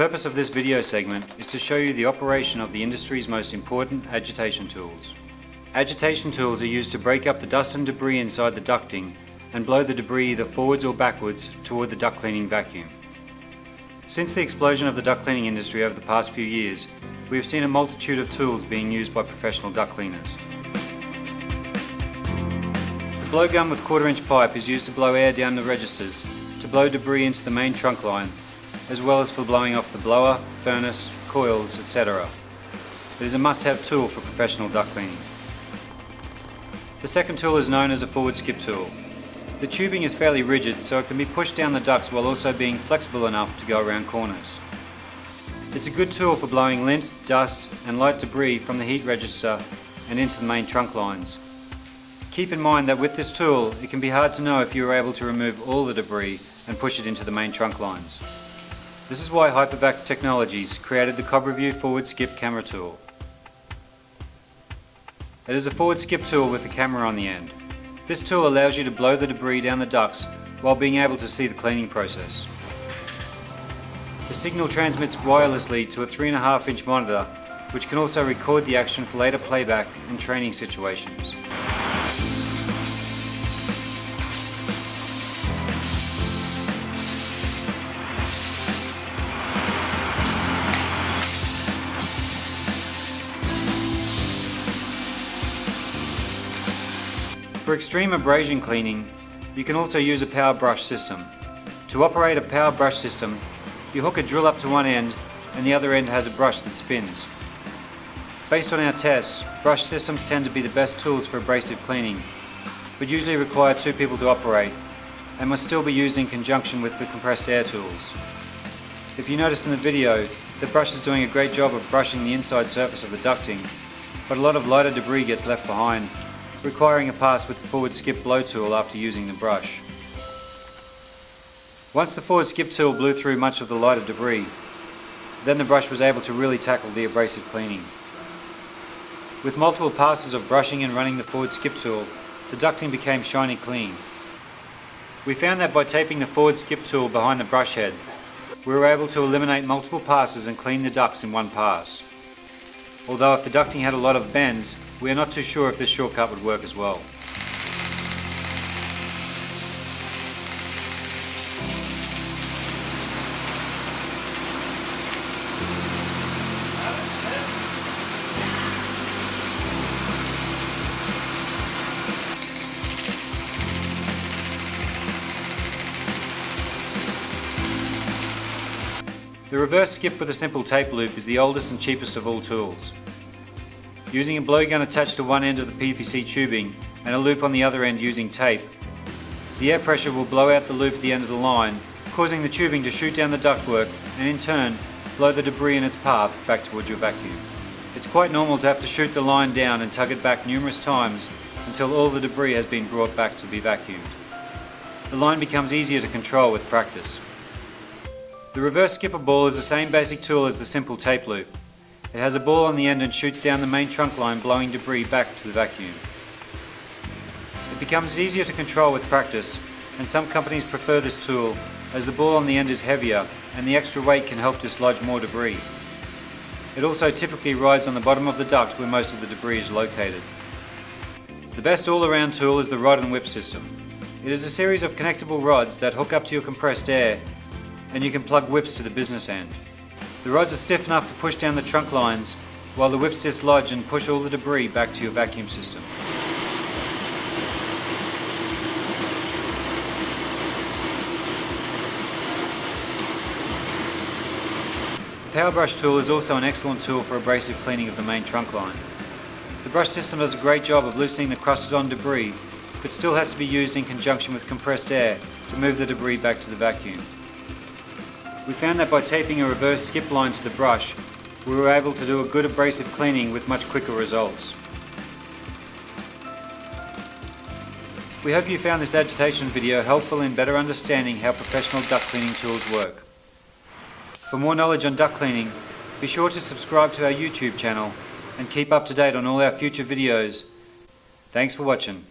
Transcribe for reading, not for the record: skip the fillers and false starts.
purpose of this video segment is to show you the operation of the industry's most important agitation tools. Agitation tools are used to break up the dust and debris inside the ducting and blow the debris either forwards or backwards toward the duct cleaning vacuum. Since the explosion of the duct cleaning industry over the past few years, we have seen a multitude of tools being used by professional duct cleaners. The blowgun with 1/4-inch pipe is used to blow air down the registers, to blow debris into the main trunk line, as well as for blowing off the blower, furnace, coils, etc. It is a must-have tool for professional duct cleaning. The second tool is known as a forward skip tool. The tubing is fairly rigid, so it can be pushed down the ducts while also being flexible enough to go around corners. It's a good tool for blowing lint, dust and light debris from the heat register and into the main trunk lines. Keep in mind that with this tool it can be hard to know if you are able to remove all the debris and push it into the main trunk lines. This is why Hypervac Technologies created the CobReview Forward Skip Camera Tool. It is a forward skip tool with a camera on the end. This tool allows you to blow the debris down the ducts while being able to see the cleaning process. The signal transmits wirelessly to a 3.5-inch monitor, which can also record the action for later playback and training situations. For extreme abrasion cleaning, you can also use a power brush system. To operate a power brush system, you hook a drill up to one end and the other end has a brush that spins. Based on our tests, brush systems tend to be the best tools for abrasive cleaning, but usually require 2 people to operate and must still be used in conjunction with the compressed air tools. If you noticed in the video, the brush is doing a great job of brushing the inside surface of the ducting, but a lot of lighter debris gets left behind, requiring a pass with the forward skip blow tool after using the brush. Once the forward skip tool blew through much of the lighter debris, then the brush was able to really tackle the abrasive cleaning. With multiple passes of brushing and running the forward skip tool, the ducting became shiny clean. We found that by taping the forward skip tool behind the brush head, we were able to eliminate multiple passes and clean the ducts in one pass. Although if the ducting had a lot of bends, we are not too sure if this shortcut would work as well. The reverse skip with a simple tape loop is the oldest and cheapest of all tools. Using a blowgun attached to one end of the PVC tubing and a loop on the other end using tape, the air pressure will blow out the loop at the end of the line, causing the tubing to shoot down the ductwork and in turn blow the debris in its path back towards your vacuum. It's quite normal to have to shoot the line down and tug it back numerous times until all the debris has been brought back to be vacuumed. The line becomes easier to control with practice. The reverse skipper ball is the same basic tool as the simple tape loop. It has a ball on the end and shoots down the main trunk line, blowing debris back to the vacuum. It becomes easier to control with practice, and some companies prefer this tool as the ball on the end is heavier and the extra weight can help dislodge more debris. It also typically rides on the bottom of the duct where most of the debris is located. The best all-around tool is the rod and whip system. It is a series of connectable rods that hook up to your compressed air, and you can plug whips to the business end. The rods are stiff enough to push down the trunk lines, while the whips dislodge and push all the debris back to your vacuum system. The power brush tool is also an excellent tool for abrasive cleaning of the main trunk line. The brush system does a great job of loosening the crusted on debris, but still has to be used in conjunction with compressed air to move the debris back to the vacuum. We found that by taping a reverse skip line to the brush, we were able to do a good abrasive cleaning with much quicker results. We hope you found this agitation video helpful in better understanding how professional duct cleaning tools work. For more knowledge on duct cleaning, be sure to subscribe to our YouTube channel and keep up to date on all our future videos. Thanks for watching.